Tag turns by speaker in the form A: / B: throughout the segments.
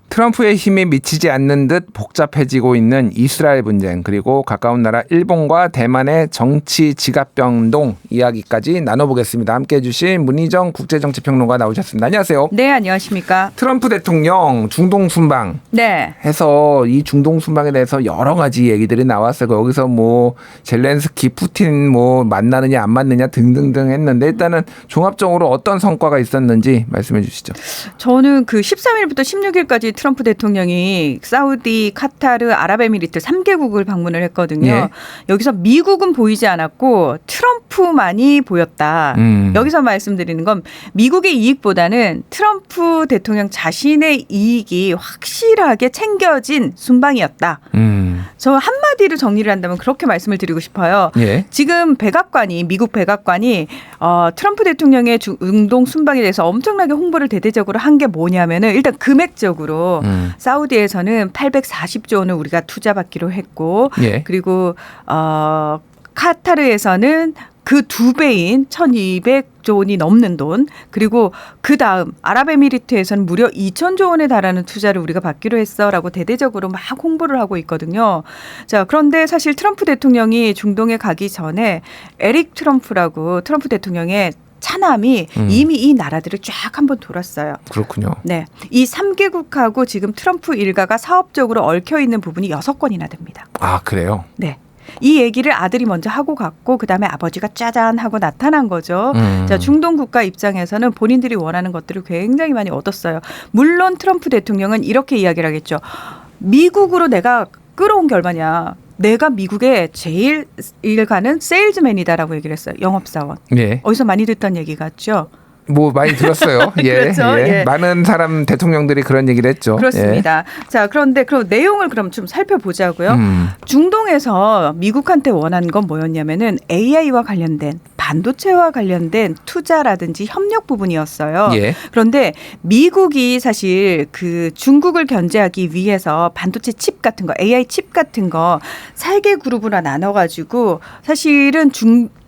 A: 트럼프의 힘이 미치지 않는 듯 복잡해지고 있는 이스라엘 분쟁, 그리고 가까운 나라 일본과 대만의 정치 지각 변동 이야기까지 나눠보겠습니다. 함께해 주신 문희정 국제정치평론가 나오셨습니다. 안녕하세요.
B: 네, 안녕하십니까.
A: 트럼프 대통령 중동 순방
B: 네.
A: 해서 이 중동 순방에 대해서 여러 가지 얘기들이 나왔어요. 거기서 뭐 젤렌스키, 푸틴 뭐 만나느냐 안 만나느냐 등등등 했는데 일단은 종합적으로 어떤 성과가 있었는지 말씀해 주시죠.
B: 저는 그 13일부터 16일까지 트럼프 대통령이 사우디, 카타르, 아랍에미리트 3개국을 방문을 했거든요.
A: 예.
B: 여기서 미국은 보이지 않았고 트럼프만이 보였다. 여기서 말씀드리는 건 미국의 이익보다는 트럼프 대통령 자신의 이익이 확실하게 챙겨진 순방이었다. 저 한마디로 정리를 한다면 그렇게 말씀을 드리고 싶어요.
A: 예.
B: 지금 미국 백악관이 트럼프 대통령의 중동 순방에 대해서 엄청나게 홍보를 대대적으로 한 게 뭐냐면은 일단 금액적으로 사우디에서는 840조 원을 우리가 투자받기로 했고
A: 예.
B: 그리고 카타르에서는 그 2배인 1,200조 원이 넘는 돈, 그리고 그 다음 아랍에미리트에서는 무려 2,000조 원에 달하는 투자를 우리가 받기로 했어라고 대대적으로 막 홍보를 하고 있거든요. 자, 그런데 사실 트럼프 대통령이 중동에 가기 전에 에릭 트럼프라고 트럼프 대통령의 차남이 이미 이 나라들을 쫙 한번 돌았어요.
A: 그렇군요.
B: 네, 이 3개국하고 지금 트럼프 일가가 사업적으로 얽혀 있는 부분이 6건이나 됩니다.
A: 아, 그래요?
B: 네. 이 얘기를 아들이 먼저 하고 갔고 그다음에 아버지가 짜잔 하고 나타난 거죠. 자, 중동 국가 입장에서는 본인들이 원하는 것들을 굉장히 많이 얻었어요. 물론 트럼프 대통령은 이렇게 이야기를 하겠죠. 미국으로 내가 끌어온 게 얼마냐. 내가 미국에 제일 일가는 세일즈맨이다라고 얘기를 했어요. 영업사원.
A: 예.
B: 어디서 많이 듣던 얘기 같죠.
A: 뭐 많이 들었어요. 예,
B: 그렇죠.
A: 예.
B: 예.
A: 많은 사람 대통령들이 그런 얘기를 했죠.
B: 그렇습니다. 자, 그런데 그 내용을 그럼 좀 살펴보자고요. 중동에서 미국한테 원한 건 뭐였냐면은 AI와 관련된 반도체와 관련된 투자라든지 협력 부분이었어요.
A: 예.
B: 그런데 미국이 사실 그 중국을 견제하기 위해서 반도체 칩 같은 거, AI 칩 같은 거 3개 그룹으로 나눠가지고 사실은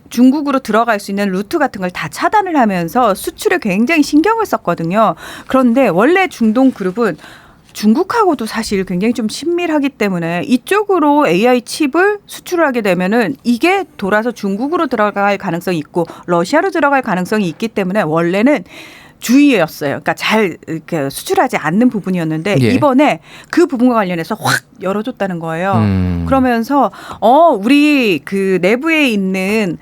B: 중국으로 들어갈 수 있는 루트 같은 걸 다 차단을 하면서 수출에 굉장히 신경을 썼거든요. 그런데 원래 중동 그룹은 중국하고도 사실 굉장히 좀 친밀하기 때문에 이쪽으로 AI 칩을 수출을 하게 되면은 이게 돌아서 중국으로 들어갈 가능성이 있고 러시아로 들어갈 가능성이 있기 때문에 원래는 주의였어요. 그러니까 잘 이렇게 수출하지 않는 부분이었는데
A: 예.
B: 이번에 그 부분과 관련해서 확 열어줬다는 거예요. 그러면서 우리 그 내부에 있는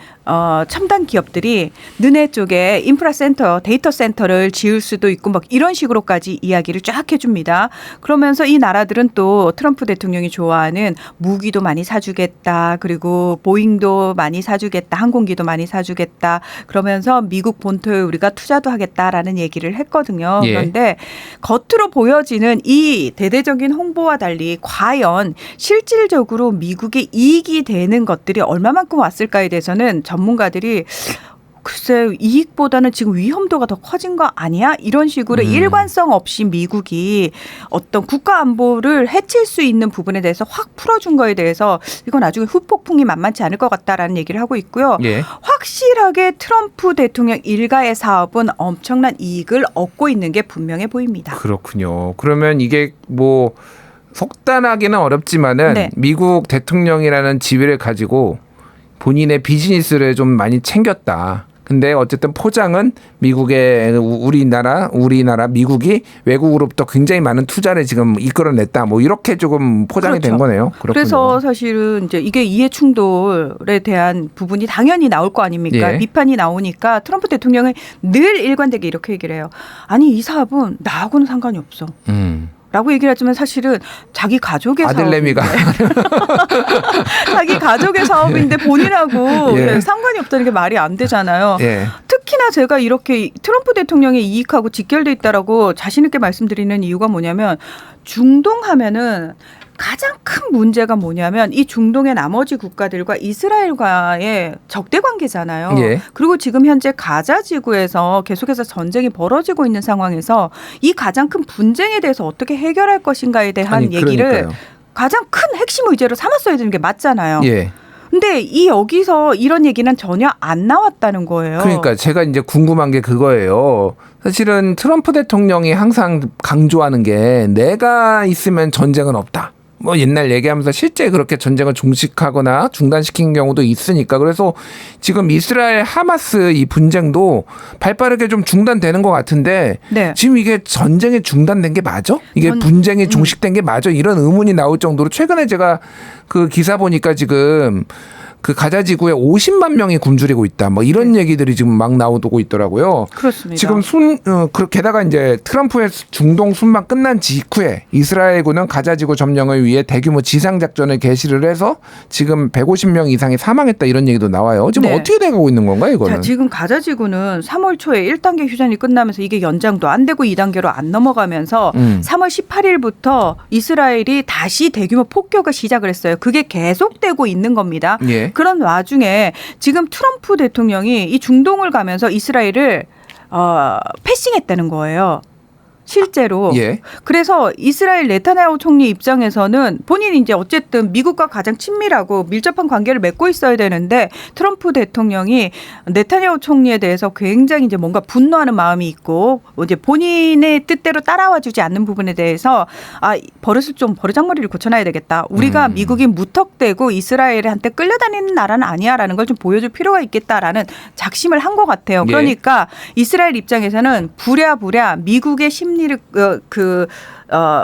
B: 첨단 기업들이 너네 쪽에 인프라 센터, 데이터 센터를 지을 수도 있고 막 이런 식으로까지 이야기를 쫙 해줍니다. 그러면서 이 나라들은 또 트럼프 대통령이 좋아하는 무기도 많이 사주겠다. 그리고 보잉도 많이 사주겠다. 항공기도 많이 사주겠다. 그러면서 미국 본토에 우리가 투자도 하겠다라는 얘기를 했거든요.
A: 예.
B: 그런데 겉으로 보여지는 이 대대적인 홍보와 달리 과연 실질적으로 미국의 이익이 되는 것들이 얼마만큼 왔을까에 대해서는 전문가들이 글쎄 이익보다는 지금 위험도가 더 커진 거 아니야? 이런 식으로 일관성 없이 미국이 어떤 국가 안보를 해칠 수 있는 부분에 대해서 확 풀어준 거에 대해서 이건 나중에 후폭풍이 만만치 않을 것 같다라는 얘기를 하고 있고요.
A: 예.
B: 확실하게 트럼프 대통령 일가의 사업은 엄청난 이익을 얻고 있는 게 분명해 보입니다.
A: 그렇군요. 그러면 이게 뭐 속단하기는 어렵지만은
B: 네.
A: 미국 대통령이라는 지위를 가지고 본인의 비즈니스를 좀 많이 챙겼다. 근데 어쨌든 포장은 미국의 우리나라 미국이 외국으로부터 굉장히 많은 투자를 지금 이끌어냈다. 뭐 이렇게 조금 포장이
B: 그렇죠.
A: 된 거네요. 그렇군요.
B: 그래서 사실은 이제 이게 이해 충돌에 대한 부분이 당연히 나올 거 아닙니까?
A: 예.
B: 비판이 나오니까 트럼프 대통령은 늘 일관되게 이렇게 얘기를 해요. 아니 이 사업은 나하고는 상관이 없어. 라고 얘기를 하지만 사실은 자기 가족의
A: 아들내미가
B: 자기 가족의 사업인데 본인하고
A: 예.
B: 상관이 없다는 게 말이 안 되잖아요.
A: 예.
B: 특히나 제가 이렇게 트럼프 대통령의 이익하고 직결돼 있다라고 자신 있게 말씀드리는 이유가 뭐냐면 중동 하면은 가장 큰 문제가 뭐냐면 이 중동의 나머지 국가들과 이스라엘과의 적대 관계잖아요.
A: 예.
B: 그리고 지금 현재 가자 지구에서 계속해서 전쟁이 벌어지고 있는 상황에서 이 가장 큰 분쟁에 대해서 어떻게 해결할 것인가에 대한 얘기를
A: 그러니까요.
B: 가장 큰 핵심 의제로 삼았어야 되는 게 맞잖아요.
A: 예.
B: 근데 이 여기서 이런 얘기는 전혀 안 나왔다는 거예요.
A: 그러니까 제가 이제 궁금한 게 그거예요. 사실은 트럼프 대통령이 항상 강조하는 게 내가 있으면 전쟁은 없다. 뭐 옛날 얘기하면서 실제 그렇게 전쟁을 종식하거나 중단시킨 경우도 있으니까 그래서 지금 이스라엘 하마스 이 분쟁도 발빠르게 좀 중단되는 것 같은데
B: 네.
A: 지금 이게 전쟁이 중단된 게 맞아? 이게 분쟁이 종식된 게 맞아? 이런 의문이 나올 정도로 최근에 제가 그 기사 보니까 지금 그 가자 지구에 50만 명이 굶주리고 있다. 뭐 이런 얘기들이 지금 막 나오고 있더라고요.
B: 그렇습니다.
A: 지금 게다가 이제 트럼프의 중동 순방 끝난 직후에 이스라엘군은 가자 지구 점령을 위해 대규모 지상 작전을 개시를 해서 지금 150명 이상이 사망했다 이런 얘기도 나와요. 지금
B: 네.
A: 어떻게 돼가고 있는 건가요, 이거는?
B: 자, 지금 가자 지구는 3월 초에 1단계 휴전이 끝나면서 이게 연장도 안 되고 2단계로 안 넘어가면서 3월 18일부터 이스라엘이 다시 대규모 폭격을 시작을 했어요. 그게 계속되고 있는 겁니다.
A: 예.
B: 그런 와중에 지금 트럼프 대통령이 이 중동을 가면서 이스라엘을 패싱했다는 거예요. 실제로.
A: 예.
B: 그래서 이스라엘 네타냐후 총리 입장에서는 본인이 이제 어쨌든 미국과 가장 친밀하고 밀접한 관계를 맺고 있어야 되는데 트럼프 대통령이 네타냐후 총리에 대해서 굉장히 이제 뭔가 분노하는 마음이 있고 이제 본인의 뜻대로 따라와주지 않는 부분에 대해서 버르장머리를 고쳐놔야 되겠다. 우리가 미국이 무턱대고 이스라엘한테 끌려다니는 나라는 아니야라는 걸 좀 보여줄 필요가 있겠다라는 작심을 한 것 같아요.
A: 예.
B: 그러니까 이스라엘 입장에서는 부랴부랴 미국의 심리를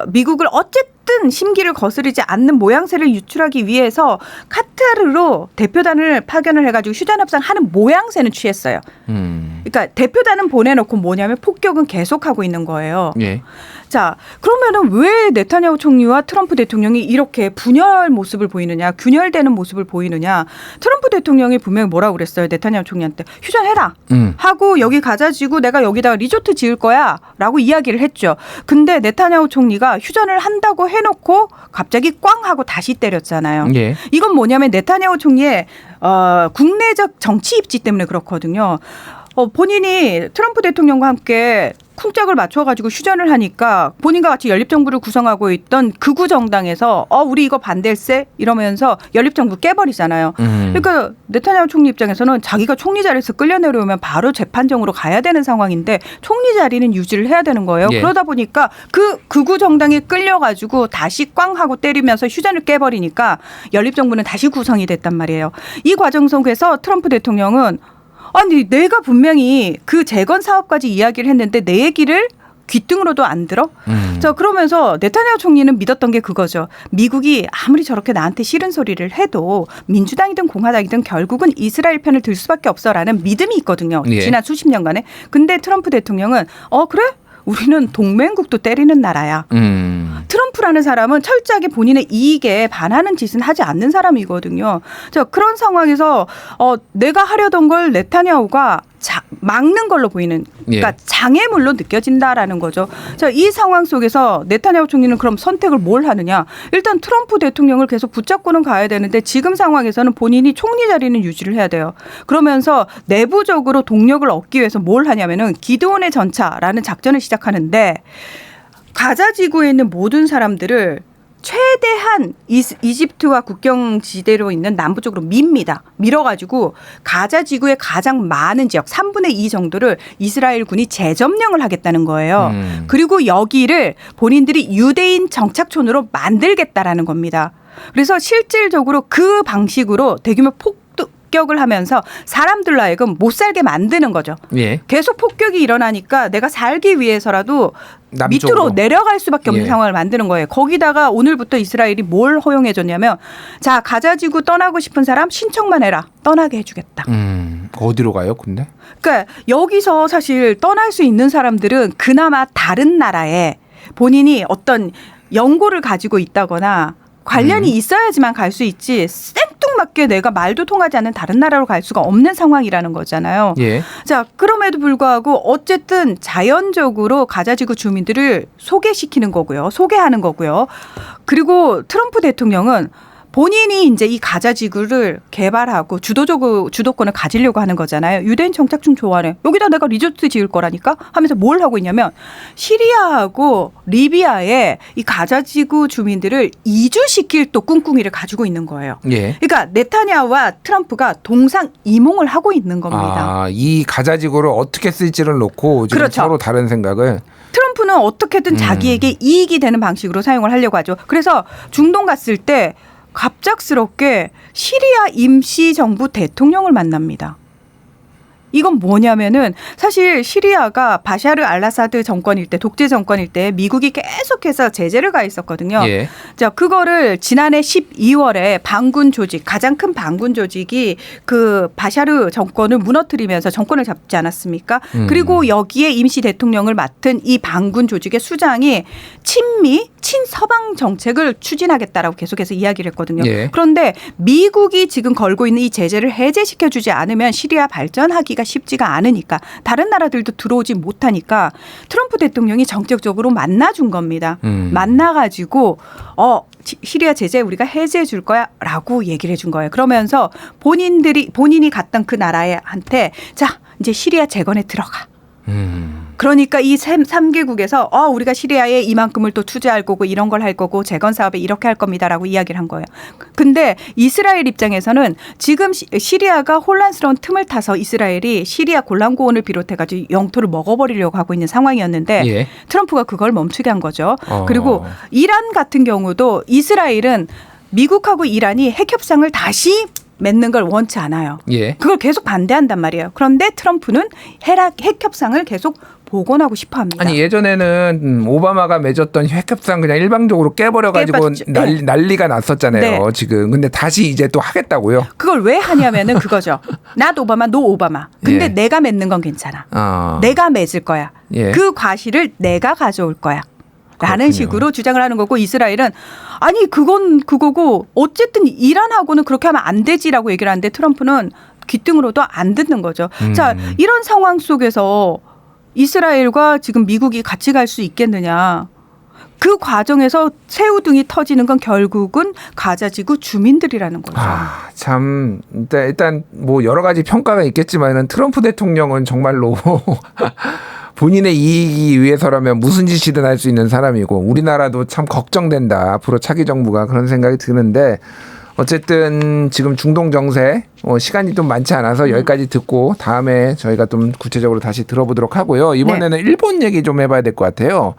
B: 미국을 어쨌든 심기를 거스르지 않는 모양새를 유출하기 위해서 카타르로 대표단을 파견을 해가지고 휴전 협상하는 모양새는 취했어요. 그러니까 대표단은 보내놓고 뭐냐면 폭격은 계속하고 있는 거예요.
A: 예.
B: 자, 그러면은 왜 네타냐후 총리와 트럼프 대통령이 이렇게 분열 모습을 보이느냐, 균열되는 모습을 보이느냐. 트럼프 대통령이 분명히 뭐라고 그랬어요. 네타냐후 총리한테 휴전해라 하고 여기 가자지구 내가 여기다가 리조트 지을 거야 라고 이야기를 했죠. 근데 네타냐후 총리가 휴전을 한다고 해놓고 갑자기 꽝 하고 다시 때렸잖아요.
A: 예.
B: 이건 뭐냐면 네타냐후 총리의 국내적 정치 입지 때문에 그렇거든요. 본인이 트럼프 대통령과 함께 쿵짝을 맞춰가지고 휴전을 하니까 본인과 같이 연립정부를 구성하고 있던 극우 정당에서 우리 이거 반댈세 이러면서 연립정부 깨버리잖아요. 그러니까 네타냐후 총리 입장에서는 자기가 총리 자리에서 끌려 내려오면 바로 재판정으로 가야 되는 상황인데 총리 자리는 유지를 해야 되는 거예요.
A: 예.
B: 그러다 보니까 그 극우 정당에 끌려가지고 다시 꽝 하고 때리면서 휴전을 깨버리니까 연립정부는 다시 구성이 됐단 말이에요. 이 과정 속에서 트럼프 대통령은 아니 내가 분명히 그 재건 사업까지 이야기를 했는데 내 얘기를 귀등으로도 안 들어? 자, 그러면서 네타냐후 총리는 믿었던 게 그거죠. 미국이 아무리 저렇게 나한테 싫은 소리를 해도 민주당이든 공화당이든 결국은 이스라엘 편을 들 수밖에 없어라는 믿음이 있거든요.
A: 예.
B: 지난 수십 년간에. 근데 트럼프 대통령은 그래? 우리는 동맹국도 때리는 나라야. 트럼프라는 사람은 철저하게 본인의 이익에 반하는 짓은 하지 않는 사람이거든요. 자, 그런 상황에서 내가 하려던 걸 네타냐후가 막는 걸로 보이는, 그러니까
A: 예.
B: 장애물로 느껴진다라는 거죠. 자, 이 상황 속에서 네타냐후 총리는 그럼 선택을 뭘 하느냐? 일단 트럼프 대통령을 계속 붙잡고는 가야 되는데 지금 상황에서는 본인이 총리 자리는 유지를 해야 돼요. 그러면서 내부적으로 동력을 얻기 위해서 뭘 하냐면은 기드온의 전차라는 작전을 시작하는데 가자 지구에 있는 모든 사람들을 최대한 이집트와 국경 지대로 있는 남부 쪽으로 밉니다. 밀어가지고 가자 지구의 가장 많은 지역 3분의 2 정도를 이스라엘 군이 재점령을 하겠다는 거예요. 그리고 여기를 본인들이 유대인 정착촌으로 만들겠다라는 겁니다. 그래서 실질적으로 그 방식으로 대규모 폭격을 하면서 사람들로 하여금 못 살게 만드는 거죠.
A: 예.
B: 계속 폭격이 일어나니까 내가 살기 위해서라도
A: 남쪽으로.
B: 밑으로 내려갈 수밖에 없는
A: 예.
B: 상황을 만드는 거예요. 거기다가 오늘부터 이스라엘이 뭘 허용해 줬냐면 자, 가자지구 떠나고 싶은 사람 신청만 해라. 떠나게 해주겠다.
A: 어디로 가요, 근데?
B: 그러니까 여기서 사실 떠날 수 있는 사람들은 그나마 다른 나라에 본인이 어떤 연고를 가지고 있다거나 관련이 있어야지만 갈 수 있지 생뚱맞게 내가 말도 통하지 않는 다른 나라로 갈 수가 없는 상황이라는 거잖아요.
A: 예.
B: 자, 그럼에도 불구하고 어쨌든 자연적으로 가자지구 주민들을 소개시키는 거고요. 소개하는 거고요. 그리고 트럼프 대통령은 본인이 이제 이 가자지구를 개발하고 주도권을 가지려고 하는 거잖아요. 유대인 정착층 좋아하네. 여기다 내가 리조트 지을 거라니까 하면서 뭘 하고 있냐면 시리아하고 리비아에 이 가자지구 주민들을 이주시킬 또 꿍꿍이를 가지고 있는 거예요.
A: 예.
B: 그러니까 네타냐후와 트럼프가 동상이몽을 하고 있는 겁니다.
A: 아, 이 가자지구를 어떻게 쓸지를 놓고 지금
B: 그렇죠.
A: 서로 다른 생각을.
B: 트럼프는 어떻게든 자기에게 이익이 되는 방식으로 사용을 하려고 하죠. 그래서 중동 갔을 때 갑작스럽게 시리아 임시정부 대통령을 만납니다. 이건 뭐냐면은 사실 시리아가 바샤르 알아사드 정권일 때 독재 정권일 때 미국이 계속해서 제재를 가했었거든요.
A: 예.
B: 자, 그거를 지난해 12월에 반군 조직, 가장 큰 반군 조직이 그 바샤르 정권을 무너뜨리면서 정권을 잡지 않았습니까? 그리고 여기에 임시 대통령을 맡은 이 반군 조직의 수장이 친미, 친서방 정책을 추진하겠다라고 계속해서 이야기를 했거든요.
A: 예.
B: 그런데 미국이 지금 걸고 있는 이 제재를 해제시켜주지 않으면 시리아 발전하기가 쉽지가 않으니까 다른 나라들도 들어오지 못하니까 트럼프 대통령이 정책적으로 만나준 겁니다. 만나가지고 시리아 제재 우리가 해제해 줄 거야 라고 얘기를 해준 거예요. 그러면서 본인이 갔던 그 나라한테 자 이제 시리아 재건에 들어가. 그러니까 이 3개국에서 우리가 시리아에 이만큼을 또 투자할 거고 이런 걸 할 거고 재건 사업에 이렇게 할 겁니다라고 이야기를 한 거예요. 근데 이스라엘 입장에서는 지금 시리아가 혼란스러운 틈을 타서 이스라엘이 시리아 골란고원을 비롯해가지고 영토를 먹어버리려고 하고 있는 상황이었는데
A: 예.
B: 트럼프가 그걸 멈추게 한 거죠. 그리고 이란 같은 경우도 이스라엘은 미국하고 이란이 핵 협상을 다시 맺는 걸 원치 않아요.
A: 예.
B: 그걸 계속 반대한단 말이에요. 그런데 트럼프는 핵 협상을 계속 복원하고 싶어 합니다.
A: 아니 예전에는 오바마가 맺었던 핵협상 그냥 일방적으로 깨버려가지고
B: 깨봤죠. 네.
A: 난리가 났었잖아요.
B: 네.
A: 지금. 근데 다시 이제 또 하겠다고요?
B: 그걸 왜 하냐면은 그거죠. not 오바마, no 오바마. 근데
A: 예.
B: 내가 맺는 건 괜찮아. 내가 맺을 거야.
A: 예.
B: 그 과실을 내가 가져올 거야. 라는
A: 그렇군요.
B: 식으로 주장을 하는 거고 이스라엘은 아니 그건 그거고 어쨌든 이란하고는 그렇게 하면 안 되지라고 얘기를 하는데 트럼프는 귀등으로도 안 듣는 거죠. 자, 이런 상황 속에서 이스라엘과 지금 미국이 같이 갈 수 있겠느냐. 그 과정에서 새우등이 터지는 건 결국은 가자지구 주민들이라는 거죠.
A: 참 일단 뭐 여러 가지 평가가 있겠지만은 트럼프 대통령은 정말로 본인의 이익이 위해서라면 무슨 짓이든 할 수 있는 사람이고 우리나라도 참 걱정된다. 앞으로 차기 정부가 그런 생각이 드는데 어쨌든 지금 중동 정세 시간이 좀 많지 않아서 여기까지 듣고 다음에 저희가 좀 구체적으로 다시 들어보도록 하고요. 이번에는 일본 얘기 좀 해봐야 될 것 같아요.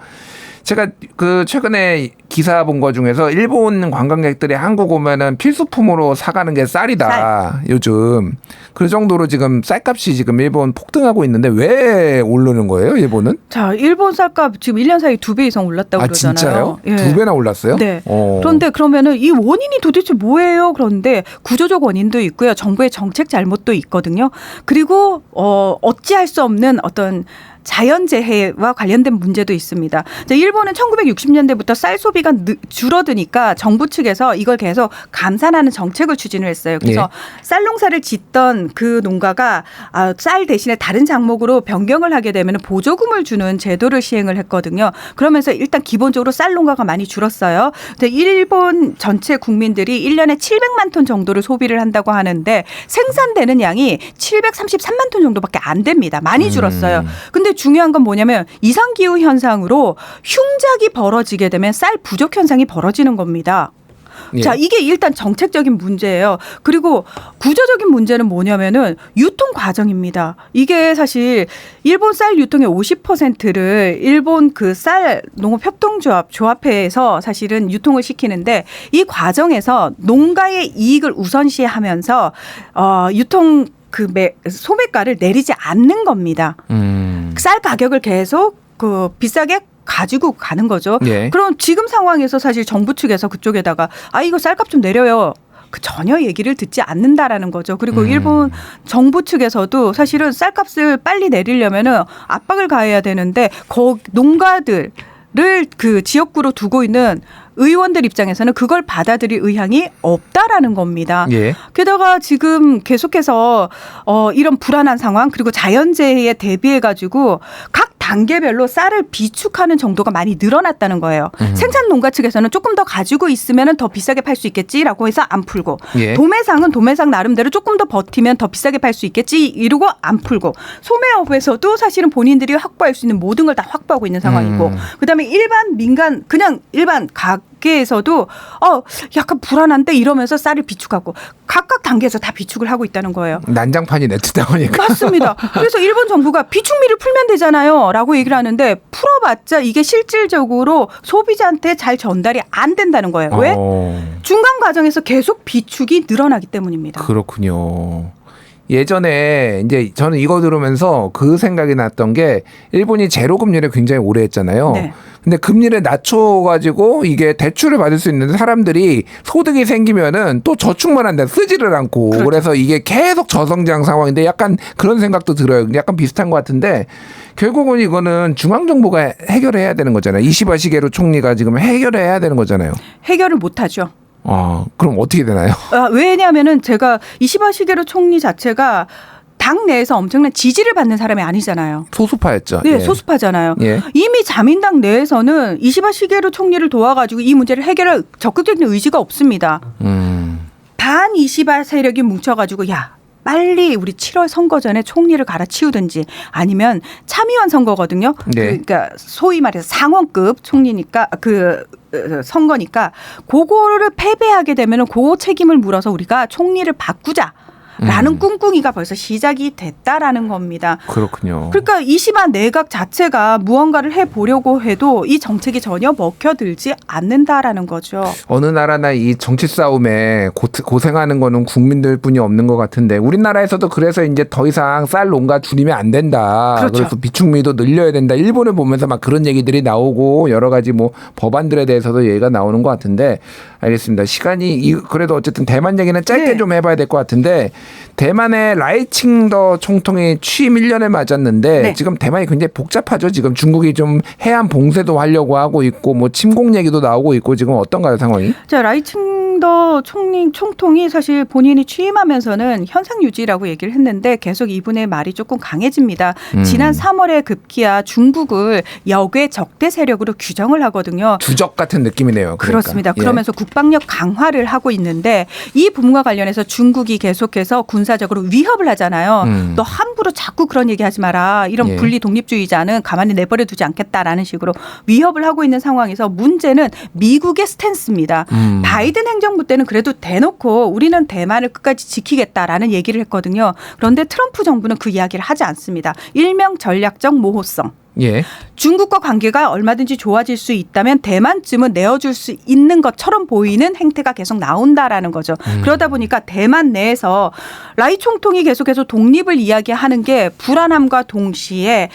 A: 제가 그 최근에 기사 본 거 중에서 일본 관광객들이 한국 오면은 필수품으로 사가는 게 쌀이다. 요즘 그 정도로 지금 쌀값이 지금 일본 폭등하고 있는데 왜 오르는 거예요? 일본은?
B: 자, 일본 쌀값 지금 1년 사이 2배 이상 올랐다고 그러잖아요.
A: 진짜요?
B: 예.
A: 2배나 올랐어요?
B: 네. 그런데 그러면은 이 원인이 도대체 뭐예요? 그런데 구조적 원인도 있고요. 정부의 정책 잘못도 있거든요. 그리고 어찌할 수 없는 어떤 자연재해와 관련된 문제도 있습니다. 일본은 1960년대부터 쌀 소비가 줄어드니까 정부 측에서 이걸 계속 감산하는 정책을 추진을 했어요. 그래서 쌀 농사를 짓던 그 농가가 쌀 대신에 다른 작목으로 변경을 하게 되면 보조금을 주는 제도를 시행을 했거든요. 그러면서 일단 기본적으로 쌀 농가가 많이 줄었어요. 일본 전체 국민들이 1년에 700만 톤 정도를 소비를 한다고 하는데 생산되는 양이 733만 톤 정도밖에 안 됩니다. 많이 줄었어요. 근데 중요한 건 뭐냐면 이상기후 현상으로 흉작이 벌어지게 되면 쌀 부족 현상이 벌어지는 겁니다.
A: 예.
B: 자, 이게 일단 정책적인 문제예요. 그리고 구조적인 문제는 뭐냐면은 유통 과정입니다. 이게 사실 일본 쌀 유통의 50%를 일본 그 쌀 농업협동조합회에서 사실은 유통을 시키는데 이 과정에서 농가의 이익을 우선시하면서 유통 소매가를 내리지 않는 겁니다. 쌀 가격을 계속 비싸게 가지고 가는 거죠.
A: 예.
B: 그럼 지금 상황에서 사실 정부 측에서 그쪽에다가 이거 쌀값 좀 내려요. 전혀 얘기를 듣지 않는다라는 거죠. 그리고 일본 정부 측에서도 사실은 쌀값을 빨리 내리려면은 압박을 가해야 되는데 농가들을 그 지역구로 두고 있는 의원들 입장에서는 그걸 받아들일 의향이 없다라는 겁니다.
A: 예.
B: 게다가 지금 계속해서 이런 불안한 상황 그리고 자연재해에 대비해 가지고 각 단계별로 쌀을 비축하는 정도가 많이 늘어났다는 거예요. 생산 농가 측에서는 조금 더 가지고 있으면 더 비싸게 팔 수 있겠지라고 해서 안 풀고
A: 예.
B: 도매상은 도매상 나름대로 조금 더 버티면 더 비싸게 팔 수 있겠지 이러고 안 풀고 소매업에서도 사실은 본인들이 확보할 수 있는 모든 걸 다 확보하고 있는 상황이고 그다음에 일반 민간 그냥 일반 가게에서도 약간 불안한데 이러면서 쌀을 비축하고 각각 단계에서 다 비축을 하고 있다는 거예요.
A: 난장판이 냈다 보니까.
B: 맞습니다. 그래서 일본 정부가 비축미를 풀면 되잖아요 라고 얘기를 하는데 풀어봤자 이게 실질적으로 소비자한테 잘 전달이 안 된다는 거예요. 왜? 중간 과정에서 계속 비축이 늘어나기 때문입니다.
A: 그렇군요. 예전에 이제 저는 이거 들으면서 그 생각이 났던 게 일본이 제로 금리를 굉장히 오래 했잖아요.
B: 네.
A: 근데 금리를 낮춰가지고 이게 대출을 받을 수 있는 사람들이 소득이 생기면은 또 저축만 한다. 쓰지를 않고.
B: 그렇죠.
A: 그래서 이게 계속 저성장 상황인데 약간 그런 생각도 들어요. 약간 비슷한 것 같은데 결국은 이거는 중앙정부가 해결해야 되는 거잖아요. 이시바 시게루 총리가 지금 해결해야 되는 거잖아요.
B: 해결을 못하죠.
A: 그럼 어떻게 되나요?
B: 왜냐하면은 제가 이시바 시게루 총리 자체가 당 내에서 엄청난 지지를 받는 사람이 아니잖아요.
A: 소수파였죠.
B: 네,
A: 예.
B: 소수파잖아요.
A: 예.
B: 이미 자민당 내에서는 이시바 시게루 총리를 도와가지고 이 문제를 해결할 적극적인 의지가 없습니다. 반 이시바 세력이 뭉쳐가지고 빨리 우리 7월 선거 전에 총리를 갈아치우든지 아니면 참의원 선거거든요.
A: 네.
B: 그러니까 소위 말해서 상원급 총리니까 선거니까 그거를 패배하게 되면은 그 책임을 물어서 우리가 총리를 바꾸자. 라는 꿍꿍이가 벌써 시작이 됐다라는 겁니다.
A: 그렇군요.
B: 그러니까 이시바 내각 자체가 무언가를 해보려고 해도 이 정책이 전혀 먹혀들지 않는다라는 거죠.
A: 어느 나라나 이 정치 싸움에 고생하는 거는 국민들뿐이 없는 것 같은데 우리나라에서도 그래서 이제 더 이상 쌀 농가 줄이면 안 된다.
B: 그렇죠.
A: 그래서 비축미도 늘려야 된다. 일본을 보면서 막 그런 얘기들이 나오고 여러 가지 뭐 법안들에 대해서도 얘기가 나오는 것 같은데 알겠습니다. 시간이 그래도 어쨌든 대만 얘기는 짧게
B: 네.
A: 좀 해봐야 될 것 같은데 대만의 라이칭더 총통이 취임 1년을 맞았는데
B: 네.
A: 지금 대만이 굉장히 복잡하죠. 지금 중국이 좀 해안 봉쇄도 하려고 하고 있고 뭐 침공 얘기도 나오고 있고 지금 어떤가요 상황이?
B: 자, 라이칭더 총통이 사실 본인이 취임하면서는 현상 유지라고 얘기를 했는데 계속 이분의 말이 조금 강해집니다. 지난 3월에 급기야 중국을 역외 적대 세력으로 규정을 하거든요.
A: 주적 같은 느낌이네요. 그러니까.
B: 그렇습니다.
A: 예.
B: 그러면서 국방력 강화를 하고 있는데 이 부분과 관련해서 중국이 계속해서 군사적으로 위협을 하잖아요. 너 함부로 자꾸 그런 얘기하지 마라. 이런
A: 예.
B: 분리 독립주의자는 가만히 내버려 두지 않겠다라는 식으로 위협을 하고 있는 상황에서 문제는 미국의 스탠스입니다. 바이든 행정부 때는 그래도 대놓고 우리는 대만을 끝까지 지키겠다라는 얘기를 했거든요. 그런데 트럼프 정부는 그 이야기를 하지 않습니다. 일명 전략적 모호성.
A: 예.
B: 중국과 관계가 얼마든지 좋아질 수 있다면 대만쯤은 내어줄 수 있는 것처럼 보이는 행태가 계속 나온다라는 거죠. 그러다 보니까 대만 내에서 라이 총통이 계속해서 독립을 이야기하는 게 불안함과 동시에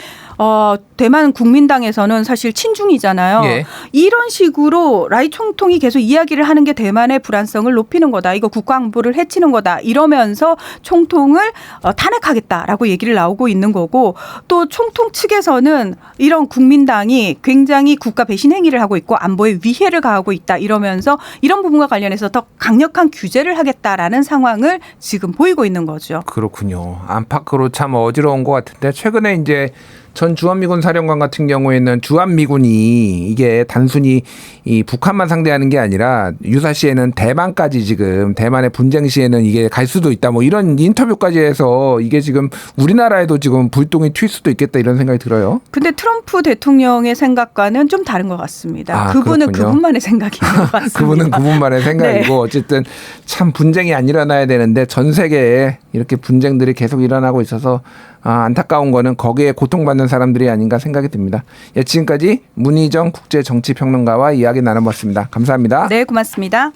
B: 대만 국민당에서는 사실 친중이잖아요.
A: 예.
B: 이런 식으로 라이 총통이 계속 이야기를 하는 게 대만의 불안성을 높이는 거다. 이거 국가안보를 해치는 거다. 이러면서 총통을 탄핵하겠다라고 얘기를 나오고 있는 거고 또 총통 측에서는 이런 국민당이 굉장히 국가 배신 행위를 하고 있고 안보에 위해를 가하고 있다. 이러면서 이런 부분과 관련해서 더 강력한 규제를 하겠다라는 상황을 지금 보이고 있는 거죠.
A: 그렇군요. 안팎으로 참 어지러운 것 같은데 최근에 이제 전 주한미군 사령관 같은 경우에는 주한미군이 이게 단순히 이 북한만 상대하는 게 아니라 유사시에는 대만까지 지금 대만의 분쟁 시에는 이게 갈 수도 있다 뭐 이런 인터뷰까지 해서 이게 지금 우리나라에도 지금 불똥이 튈 수도 있겠다 이런 생각이 들어요.
B: 근데 트럼프 대통령의 생각과는 좀 다른 것 같습니다.
A: 아,
B: 그분은
A: 그렇군요.
B: 그분만의 생각인 것 같습니다.
A: 그분은 그분만의 생각이고
B: 네.
A: 어쨌든 참 분쟁이 안 일어나야 되는데 전 세계에 이렇게 분쟁들이 계속 일어나고 있어서 안타까운 거는 거기에 고통받는 사람들이 아닌가 생각이 듭니다. 예, 지금까지 문희정 국제정치평론가와 이야기 나눠봤습니다. 감사합니다.
B: 네, 고맙습니다.